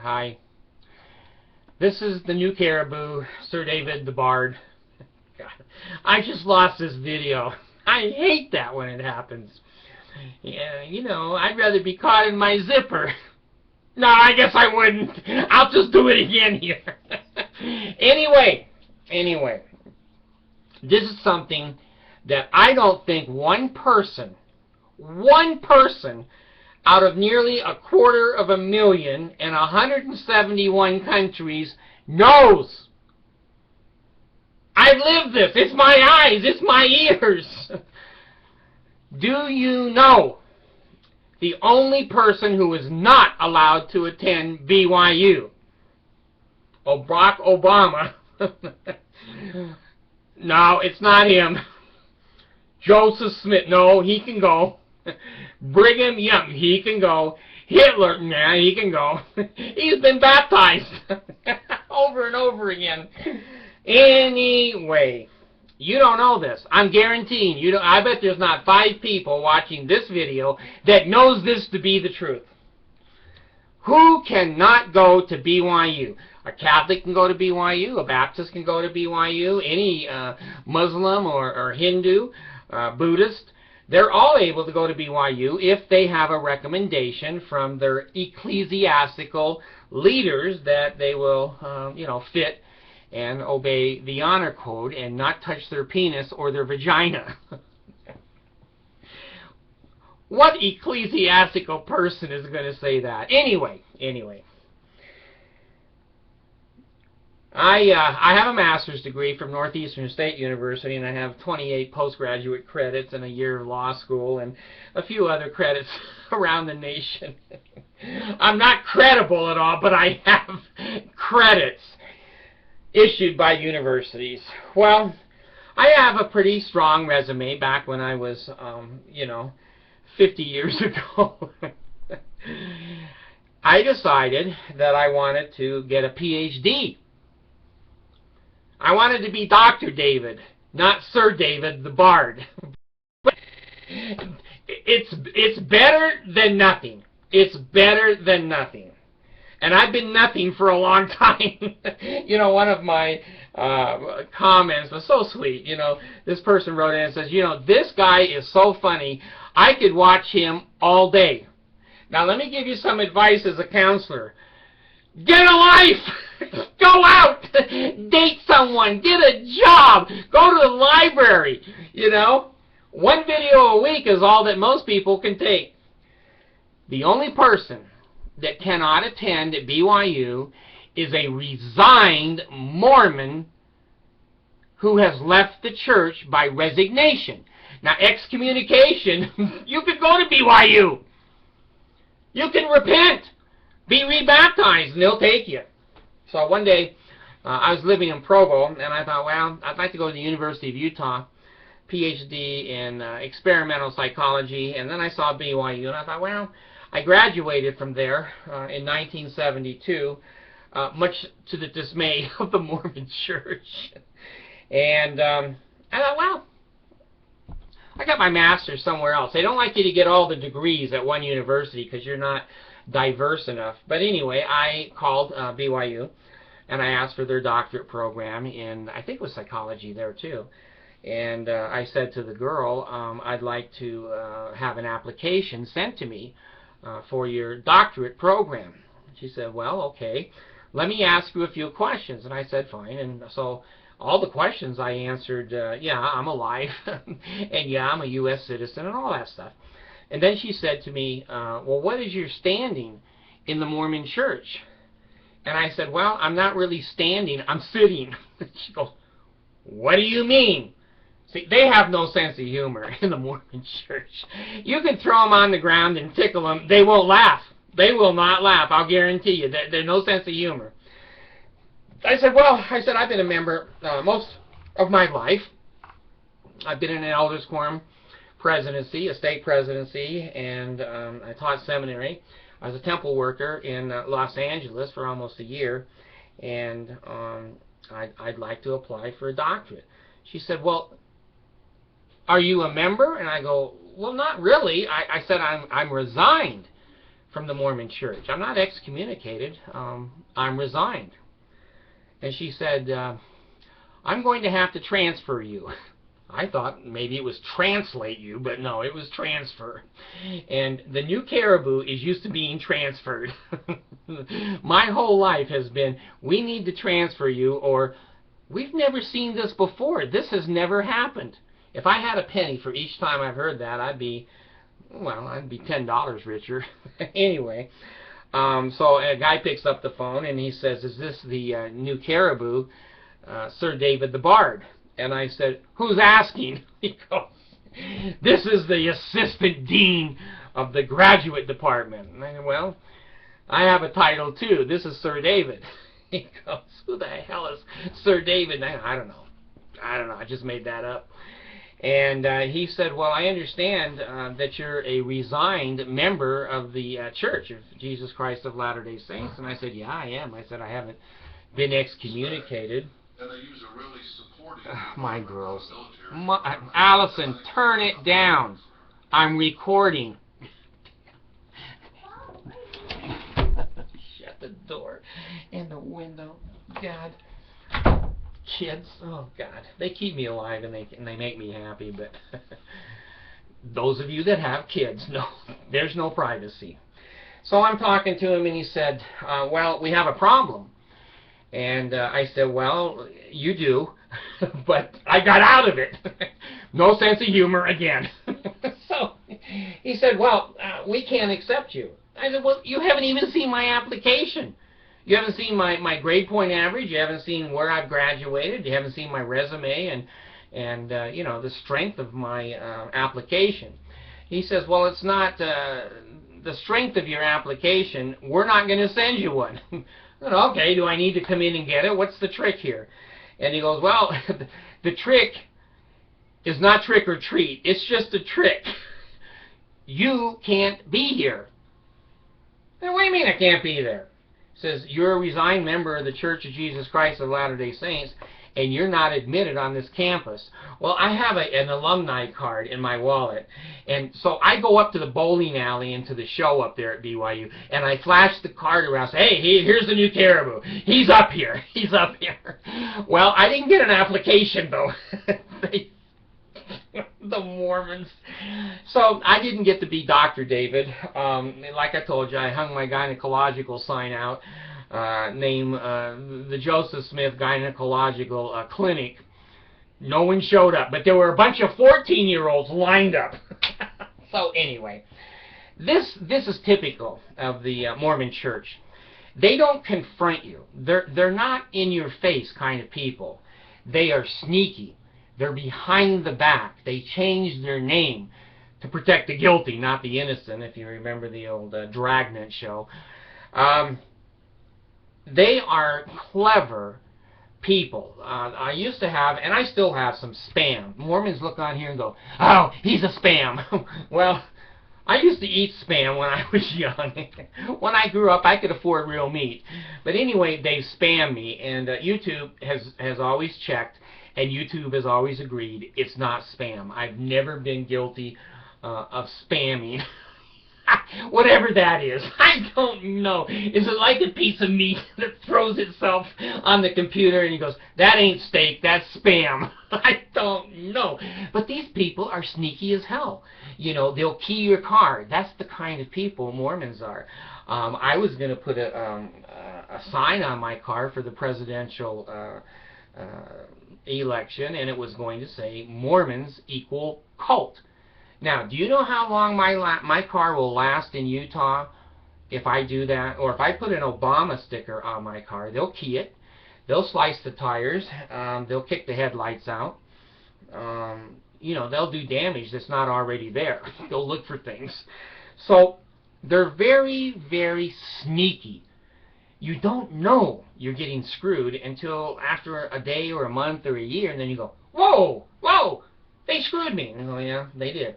Hi. This is the new caribou, Sir David the Bard. God, I just lost this video. I hate that when it happens. Yeah, you know, I'd rather be caught in my zipper. No, I guess I wouldn't. I'll just do it again here. Anyway, this is something that I don't think one person out of nearly 250,000 in 171 countries knows. I've lived this. It's my eyes. It's my ears. Do you know the only person who is not allowed to attend BYU? Barack Obama. No, it's not him. Joseph Smith. No, he can go. Brigham Young, he can go. Hitler, nah, he can go. He's been baptized over and over again. Anyway, you don't know this. I'm guaranteeing you. I bet there's not 5 people watching this video that knows this to be the truth. Who cannot go to BYU? A Catholic can go to BYU. A Baptist can go to BYU. Any Muslim or Hindu, Buddhist, they're all able to go to BYU if they have a recommendation from their ecclesiastical leaders that they will, fit and obey the honor code and not touch their penis or their vagina. What ecclesiastical person is going to say that? Anyway. I have a master's degree from Northeastern State University, and I have 28 postgraduate credits and a year of law school and a few other credits around the nation. I'm not credible at all, but I have credits issued by universities. Well, I have a pretty strong resume back when I was, 50 years ago. I decided that I wanted to get a PhD. I wanted to be Dr. David, not Sir David the Bard. It's better than nothing. It's better than nothing. And I've been nothing for a long time. One of my comments was so sweet. This person wrote in and says, this guy is so funny. I could watch him all day. Now, let me give you some advice as a counselor. Get a life! Go out! Date someone! Get a job! Go to the library! One video a week is all that most people can take. The only person that cannot attend at BYU is a resigned Mormon who has left the church by resignation. Now, excommunication, you could go to BYU. You can repent. Be rebaptized, and they'll take you. So one day, I was living in Provo, and I thought, well, I'd like to go to the University of Utah, PhD in experimental psychology, and then I saw BYU, and I thought, well, I graduated from there in 1972, much to the dismay of the Mormon Church. And I thought, well, I got my master's somewhere else. They don't like you to get all the degrees at one university because you're not diverse enough. But anyway, I called BYU, and I asked for their doctorate program in, I think it was psychology there too. And I said to the girl, I'd like to have an application sent to me for your doctorate program. She said, well, okay, let me ask you a few questions. And I said, fine. And so all the questions I answered, yeah, I'm alive, and yeah, I'm a U.S. citizen, and all that stuff. And then she said to me, well, what is your standing in the Mormon Church? And I said, well, I'm not really standing, I'm sitting. She goes, what do you mean? See, they have no sense of humor in the Mormon Church. You can throw them on the ground and tickle them. They won't laugh. They will not laugh, I'll guarantee you. There's no sense of humor. I said, well, I've been a member most of my life. I've been in an elders quorum presidency, a state presidency, and I taught seminary. I was a temple worker in Los Angeles for almost a year, and I'd like to apply for a doctorate. She said, well, are you a member? And I go, well, not really. I said I'm resigned from the Mormon Church. I'm not excommunicated. I'm resigned. And she said, I'm going to have to transfer you. I thought maybe it was translate you, but no, it was transfer. And the new caribou is used to being transferred. My whole life has been, we need to transfer you, or we've never seen this before. This has never happened. If I had a penny for each time I've heard that, I'd be $10 richer. Anyway, so a guy picks up the phone and he says, is this the new caribou, Sir David the Bard? And I said, who's asking? He goes, this is the assistant dean of the graduate department. And I said, well, I have a title too. This is Sir David. He goes, who the hell is Sir David? And I don't know. I just made that up. And he said, well, I understand that you're a resigned member of the Church of Jesus Christ of Latter-day Saints. And I said, yeah, I am. I said, I haven't been excommunicated. And they use a really supportive my girls. Allison, turn it down. I'm recording. Shut the door and the window. God. Kids, oh God, they keep me alive and they make me happy, but those of you that have kids, no, there's no privacy. So I'm talking to him and he said, well, we have a problem. And I said, well, you do, but I got out of it. No sense of humor again. So he said, well, we can't accept you. I said, well, you haven't even seen my application. You haven't seen my grade point average. You haven't seen where I've graduated. You haven't seen my resume and you know, the strength of my application. He says, well, it's not the strength of your application. We're not going to send you one. I said, okay, do I need to come in and get it? What's the trick here? And he goes, well, the trick is not trick or treat. It's just a trick. You can't be here. And what do you mean I can't be there? Says, you're a resigned member of the Church of Jesus Christ of Latter-day Saints, and you're not admitted on this campus. Well, I have an alumni card in my wallet, and so I go up to the bowling alley and to the show up there at BYU, and I flash the card around, say, hey, here's the new caribou. He's up here. He's up here. Well, I didn't get an application, though. The Mormons. So I didn't get to be Dr. David. Like I told you, I hung my gynecological sign out, named the Joseph Smith Gynecological Clinic. No one showed up, but there were a bunch of 14-year-olds lined up. So anyway, this is typical of the Mormon Church. They don't confront you. They're not in your face kind of people. They are sneaky. They're behind the back. They changed their name to protect the guilty, not the innocent, if you remember the old Dragnet show. They are clever people. I used to have, and I still have, some spam. Mormons look on here and go, oh, he's a spam. Well, I used to eat spam when I was young. When I grew up, I could afford real meat. But anyway, they spam me, and YouTube has always checked, and YouTube has always agreed it's not spam. I've never been guilty of spamming. Whatever that is. I don't know. Is it like a piece of meat that throws itself on the computer and he goes, that ain't steak, that's spam? I don't know. But these people are sneaky as hell. You know, they'll key your car. That's the kind of people Mormons are. I was going to put a sign on my car for the presidential election, and it was going to say, Mormons equal cult. Now, do you know how long my car will last in Utah if I do that? Or if I put an Obama sticker on my car, they'll key it, they'll slice the tires, they'll kick the headlights out, you know, they'll do damage that's not already there. They'll look for things. So they're very, very sneaky. You don't know you're getting screwed until after a day or a month or a year, and then you go, whoa, whoa, they screwed me. And, oh yeah, they did.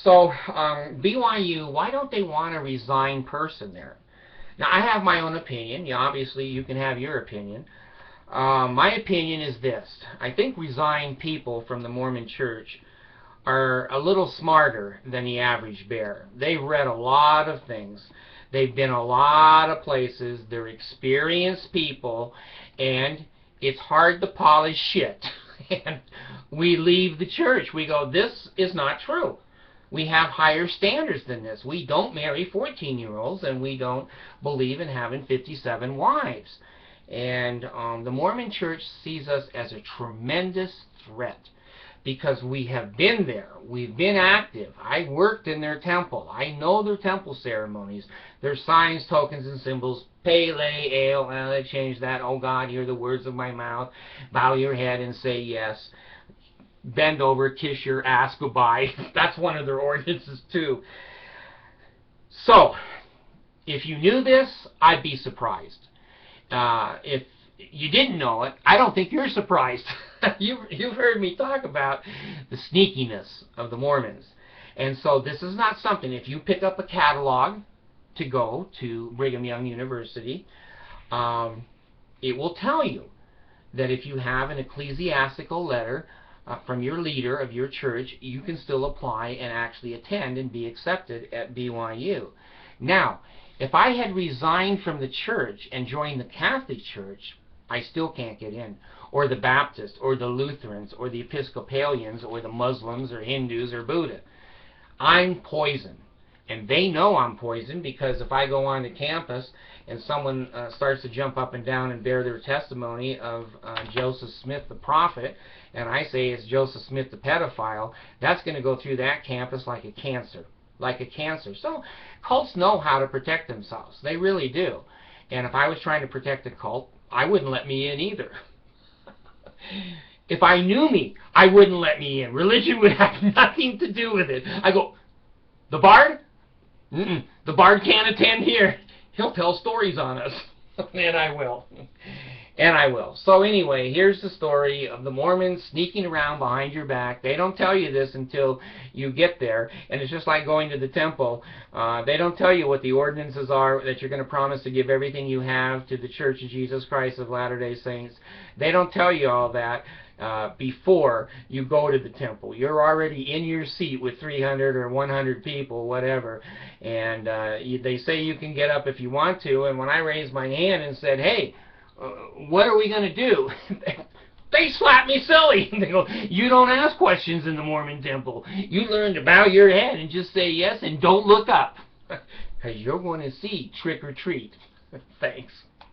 So BYU, why don't they want a resigned person there? Now, I have my own opinion. Obviously, you can have your opinion. My opinion is this. I think resigned people from the Mormon Church are a little smarter than the average bear. They've read a lot of things. They've been a lot of places. They're experienced people, and it's hard to polish shit. And we leave the church. We go, this is not true. We have higher standards than this. We don't marry 14-year-olds, and we don't believe in having 57 wives. And the Mormon Church sees us as a tremendous threat because we have been there. We've been active. I worked in their temple. I know their temple ceremonies, their signs, tokens, and symbols. Pele, ale, they changed that. Oh God, hear the words of my mouth. Bow your head and say yes. Bend over, kiss your ass goodbye. That's one of their ordinances too. So, if you knew this, I'd be surprised. If you didn't know it, I don't think you're surprised. You've heard me talk about the sneakiness of the Mormons. And so this is not something, if you pick up a catalog to go to Brigham Young University, it will tell you that if you have an ecclesiastical letter from your leader of your church, you can still apply and actually attend and be accepted at BYU. Now, if I had resigned from the church and joined the Catholic Church, I still can't get in. Or the Baptist, or the Lutherans, or the Episcopalians, or the Muslims, or Hindus, or Buddha. I'm poison. And they know I'm poison because if I go onto campus and someone starts to jump up and down and bear their testimony of Joseph Smith the prophet, and I say it's Joseph Smith the pedophile, that's going to go through that campus like a cancer. Like a cancer. So cults know how to protect themselves. They really do. And if I was trying to protect a cult, I wouldn't let me in either. If I knew me, I wouldn't let me in. Religion would have nothing to do with it. I go, the Bard? The Bard can't attend here. He'll tell stories on us. And I will. And I will. So anyway, here's the story of the Mormons sneaking around behind your back. They don't tell you this until you get there. And it's just like going to the temple. They don't tell you what the ordinances are, that you're going to promise to give everything you have to the Church of Jesus Christ of Latter-day Saints. They don't tell you all that before you go to the temple. You're already in your seat with 300 or 100 people, whatever. And they say you can get up if you want to. And when I raised my hand and said, hey, what are we going to do? They slap me silly. They go, you don't ask questions in the Mormon temple. You learn to bow your head and just say yes and don't look up. Because you're going to see trick or treat. Thanks.